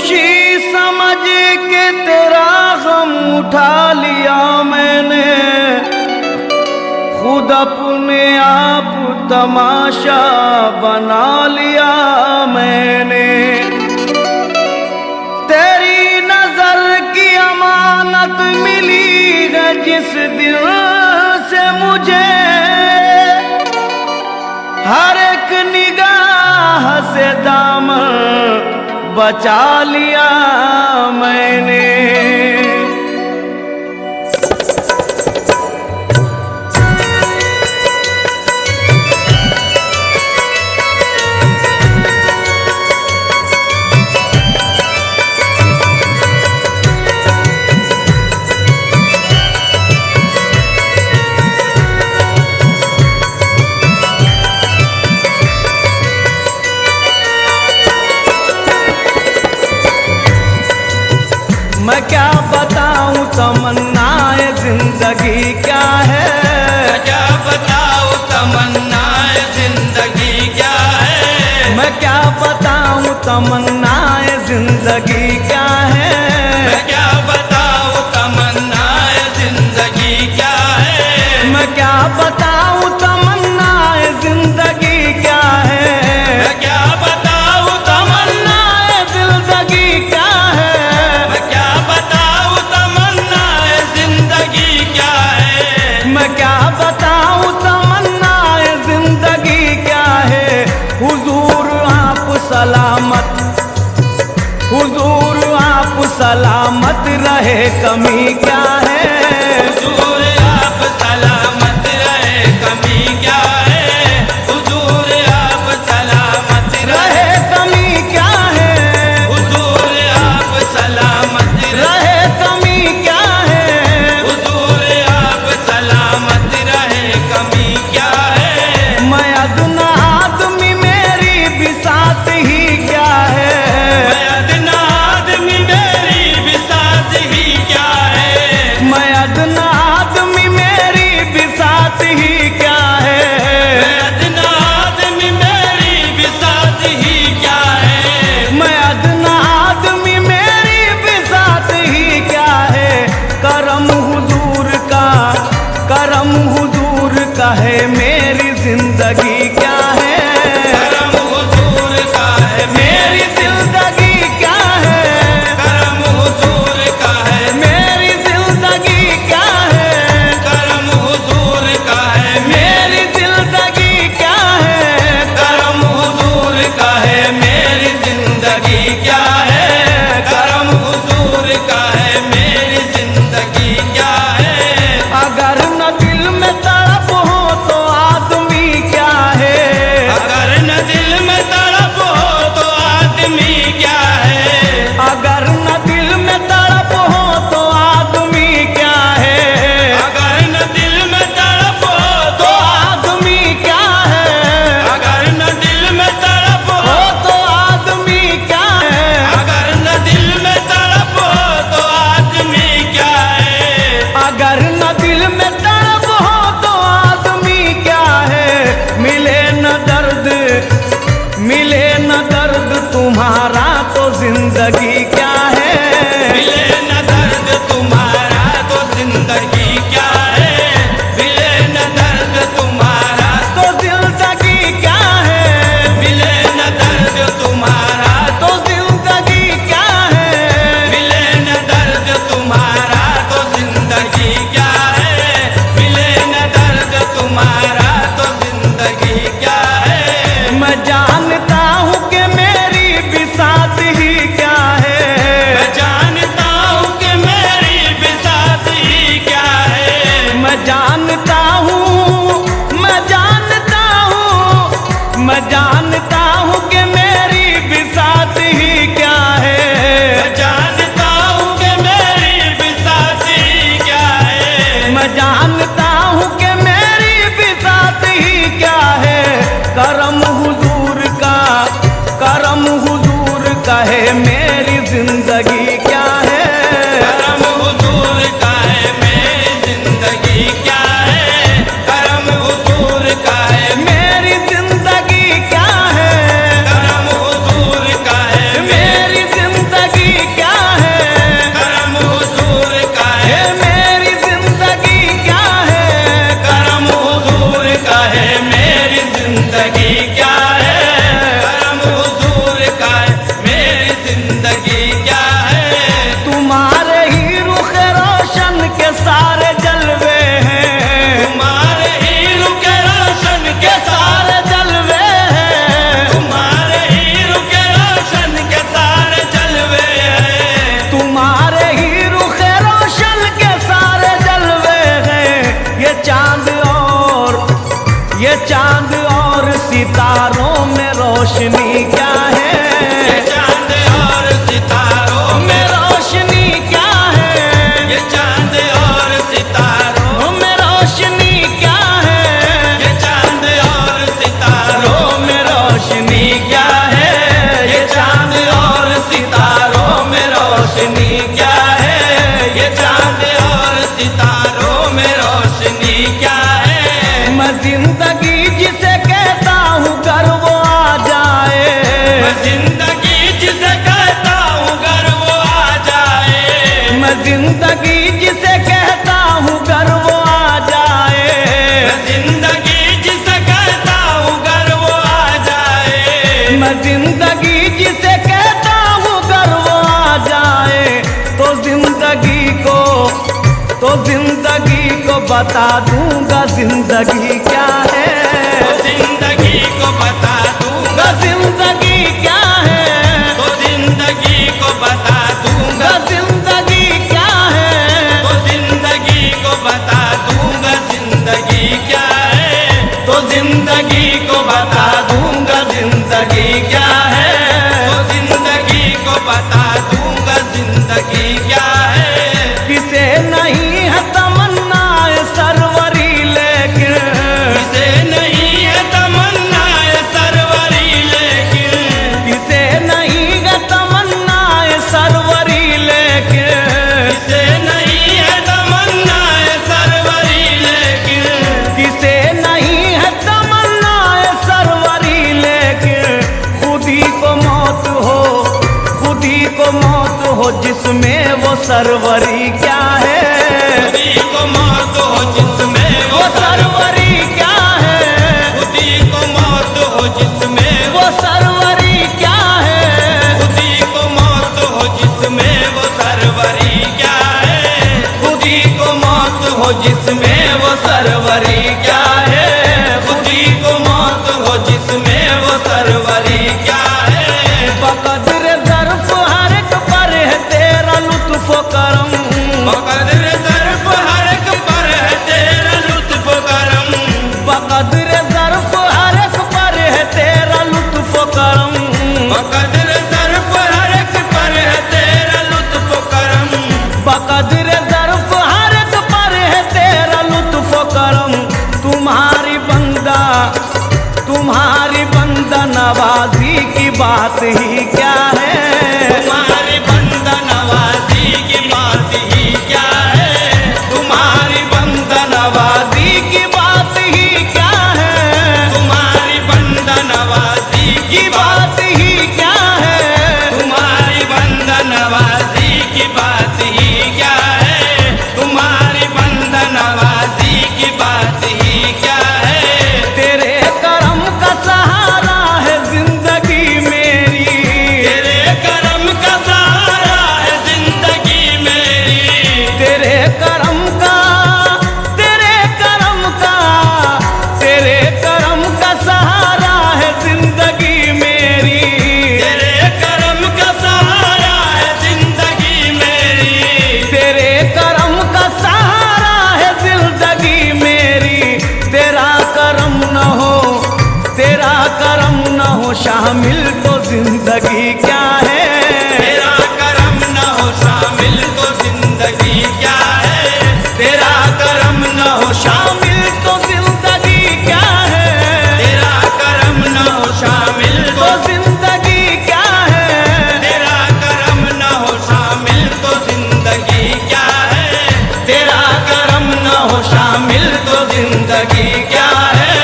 खुशी समझ के तेरा गम उठा लिया मैंने, खुद अपने आप तमाशा बना लिया मैंने। तेरी नजर की अमानत मिली है जिस दिल से मुझे, हर एक निगाह से दामन बचा लिया मैंने। मैं क्या बताऊं तमन्नाए जिंदगी क्या है, मैं क्या बताऊं तमन्नाए जिंदगी क्या है, मैं क्या बताऊं तमन्नाए जिंदगी क्या है, मैं क्या बताऊं तमन्नाए जिंदगी क्या है, मैं क्या बताऊं तमन्नाए जिंदगी क्या है, मैं क्या बताऊं तमन्नाए जिंदगी क्या है, मैं क्या बताऊं तमन्नाए जिंदगी क्या है, मैं क्या बताऊं तमन्नाए जिंदगी क्या है। हुजूर आप सलामत, हुजूर आप सलामत रहे कमी क्या है, हुजूर आप सलामत रहे कमी क्या है, हुजूर आप सलामत रहे कमी क्या है, हुजूर आप सलामत रहे कमी क्या है। हुजूर आप सलामत रहे कमी क्या है। मैं अदना आदमी मेरी बिसात ही क्या है, मैं अदना आदमी मेरी बिसात ही क्या है, मैं अदना आदमी मेरी बिसात ही क्या है, मैं अदना आदमी मेरी बिसात ही क्या है, मैं अदना आदमी मेरी बिसात ही क्या है। करम हुजूर का, करम हुजूर का है मेरी जिंदगी क्या है, करम हुजूर का है मेरी जिंदगी क्या है, करम हुजूर का है मेरी जिंदगी क्या है, करम हुजूर का है मेरी जिंदगी क्या है। करम हुजूर का है मेरी जिंदगी क्या है, करम हुजूर का है मेरी जिंदगी क्या है। अगर न दिल में तड़प हो तो आदमी क्या है, अगर न दिल में तड़प हो तो आदमी क्या है, अगर न दिल में तड़प हो तो आदमी क्या है, अगर न दिल में तड़प हो तो आदमी क्या है, अगर न दिल में तड़प हो हो तो आदमी क्या है, अगर न दिल में तड़प हो तो आदमी क्या है, अगर न दिल में तड़प हो तो आदमी क्या है। मिले न दर्द, मिले न दर्द तुम्हारा तो जिंदगी क्या है, मिले न दर्द तुम्हारा तो जिंदगी क्या है, मिले न दर्द तुम्हारा तो जिंदगी क्या है, मिले न दर्द तुम्हारा तो जिंदगी क्या है, मिले न दर्द तुम्हारा तो जिंदगी क्या है, मिले न दर्द तुम्हारा तो जिंदगी क्या है। मैं जानता हूँ कि मेरी बिसात ही क्या है, मैं जानता हूँ कि मेरी बिसात ही क्या है, मैं जानता हूँ, मैं जानता हूँ, मैं जानता हूँ कि मेरी बिसात ही क्या है, मैं जानता हूँ कि मेरी बिसात ही क्या है, मैं जानता हूँ कि मेरी बिसात ही क्या है। करम हुजूर का, करम हुजूर का है मेरी जिंदगी क्या है, करम हुजूर का है मेरी जिंदगी क्या है, करम हुजूर का है मेरी जिंदगी क्या है, करम हुजूर का है मेरी जिंदगी जिंदगी जिसे कहता हूँ घर वो आ जाए, मैं जिंदगी जिसे कहता हूँ घर वो आ जाए, मैं जिंदगी जिसे कहता हूँ घर वो आ जाए, मैं जिंदगी जिसे कहता हूँ घर वो आ जाए, मैं जिंदगी जिसे कहता हूँ घर वो आ जाए, तो जिंदगी को बता दूंगा जिंदगी क्या है, तो जिंदगी को बता दूंगा जिंदगी क्या है, तो जिंदगी को बता दूंगा जिंदगी क्या है, तो जिंदगी को बता दूंगा जिंदगी क्या है, तो जिंदगी को बता दूंगा जिंदगी क्या है, तो जिंदगी को बता दूंगा जिंदगी क्या है। किसे नहीं है तमन्ना सरवरी लेकिन, किसे नहीं है तमन्ना सरवरी लेकिन, किसे नहीं है तमन्ना सरवरी लेकिन, किसे नहीं है तमन्ना सरवरी लेकिन, किसे नहीं है तमन्ना सरवरी लेकिन, खुदी को मौत हो, खुदी को मौत हो जिसमें वो सरवरी क्या है, खुदी को मौत हो जिसमें वो सरवरी क्या है, खुदी को मौत हो जिसमें वो सरवरी क्या है, खुदी को मौत हो जिसमें वो सरवरी क्या है, खुदी को मौत हो जिसमें वो सरवरी क्या है, खुदी को मौत हो जिसमें वो सरवरी क्या है। बकदर ज़र्फ़ हर एक पर है तेरा लुत्फ़ करम, बकदर ज़र्फ़ हर एक पर है तेरा लुत्फ़ करम, बकदर ज़र्फ़ हर एक पर है तेरा लुत्फ़ करम, बकदर ज़र्फ़ हर एक पर है तेरा लुत्फ़ करम, बकदर ज़र्फ़ हर एक पर है तेरा लुत्फ़ करम, तुम्हारी बंदा नवाजी की बात ही क्या है, तुम्हारी बंदा नवाजी की बात ही क्या है, तुम्हारी बंदा नवाजी की बात ही क्या है, तुम्हारी बंदा नवाजी की बात ही क्या है, तुम्हारी बंदा नवाजी की बात ही क्या है, तुम्हारी बंदा नवाजी की बात ही क्या है। तेरे करम का सहारा है जिंदगी मेरी, तेरे करम का सहारा है जिंदगी मेरी, तेरे करम का, तेरे करम का, तेरे करम का सहारा है जिंदगी मेरी, तेरे करम का सहारा है जिंदगी मेरी, तेरे करम का सहारा है जिंदगी मेरी, तेरा करम न हो, तेरा करम न हो शामिल तो जिंदगी क्या है, तेरा करम न हो शामिल तो जिंदगी क्या है, तेरा करम न हो शामिल तो जिंदगी क्या है, तेरा करम न हो शामिल तो जिंदगी क्या है, तेरा करम न हो शामिल तो जिंदगी क्या है, तेरा करम न हो शामिल तो जिंदगी क्या है,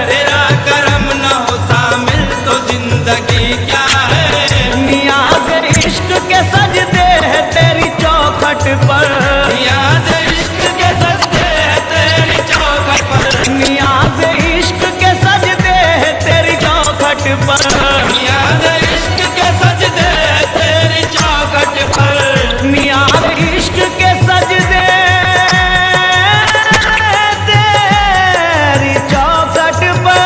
तेरा करम न हो शामिल तो जिंदगी क्या है। नियाज़ इश्क के सजदे है तेरी चौखट पर, नियाज़ इश्क के सजदे हैं तेरी चौखट पर, नियाज़ इश्क के सजदे है तेरी चौखट पर, नियाज़ इश्क के सजदे हैं तेरी चौखट पर, नियाज़ इश्क के सजदे तेरी चौखट पर,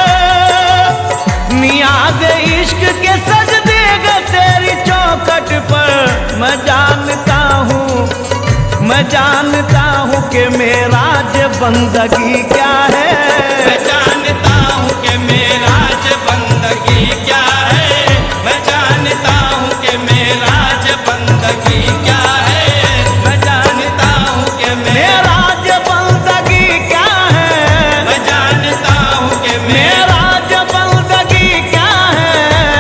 नियाज़ इश्क के सजदे गे तेरी चौखट पर, मैं जानता हूँ कि मेरा जे बंदगी क्या है, मैं जानता हूँ कि मेरा ज बंदगी क्या है, मैं जानता हूँ कि मेरा ज बंदगी क्या है, मैं जानता हूँ कि मेरा जे बंदगी क्या है, मैं जानता हूँ कि मेरा जे बंदगी क्या है,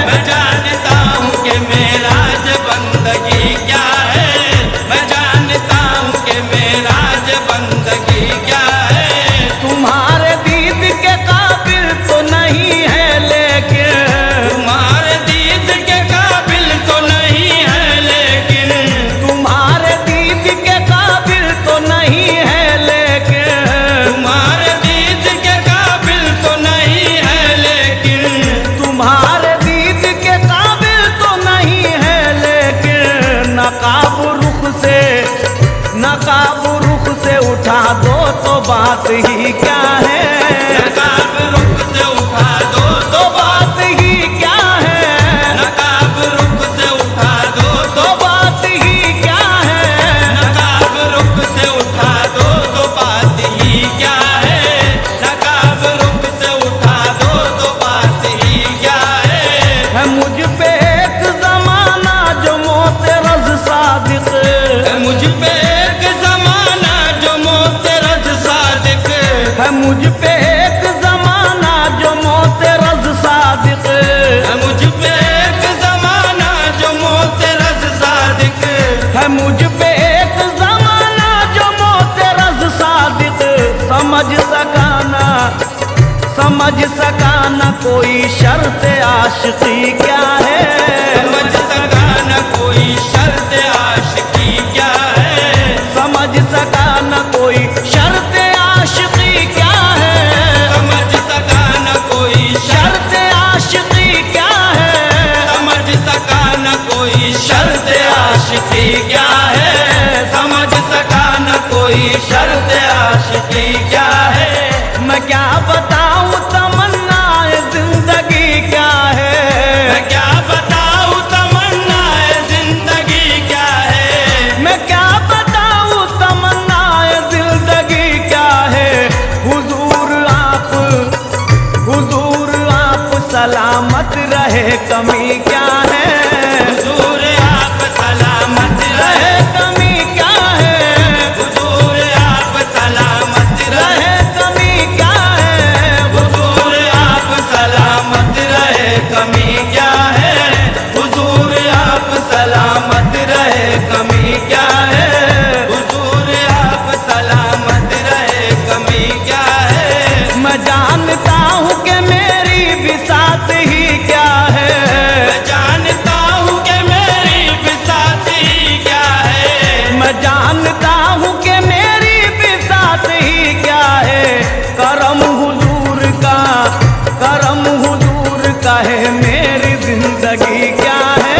मैं जानता हूँ कि मेरा ज बंदगी क्या है, मैं जानता हूँ कि मेरा ज बंदगी क्या है। तुम्हारे दीद के बात ही क्या है, नकाब रुख से उठा दो तो बात ही क्या है, नकाब रुख से उठा दो तो बात ही क्या है, नकाब रुख से उठा दो तो बात ही क्या है, नकाब रुख से उठा दो तो बात ही क्या है मुझ पे एक जमाना जो मोतरज सादिक, है मुझ पे एक जमाना जो मोतरज सादिक, है मुझ पे एक जमाना जो मोतरज सादिक, है मुझ पे एक जमाना जो मोतरज सादिक, है मुझ पे एक जमाना जो मोतरज सादिक, समझ सका ना कोई शर्त आशिकी क्या है, समझ सका न कोई शर्त आशिकी क्या है, समझ सका ना कोई शर्त आशिकी क्या है, समझ सका न कोई शर्त आशिकी क्या है, समझ सका न कोई शर्त आशिकी क्या है, समझ सका न कोई शर्त आशिकी क्या है मैं क्या बताऊं तमन्नाए जिंदगी क्या है, मैं क्या बताऊं तमन्नाए जिंदगी क्या है, मैं क्या बताऊं तमन्नाए जिंदगी क्या है, हुजूर आप सलामत रहे कमी क्या है, हुजूर आप सलामत रहे, रहे कमी क्या है, हुजूर आप सलामत रहे, रहे कमी क्या है, हुजूर आप सलामत रहे, कमी क्या है, हुजूर आप सलामत रहे, कमी क्या है, हुजूर आप सलामत रहे, कमी क्या है मैं जानता हूँ कि मेरी बिसात ही क्या है, मैं जानता हूँ कि मेरी बिसात ही क्या है, मैं जानता हूँ कि मेरी बिसात ही क्या है, करम हुजूर का है मेरी जिंदगी क्या है,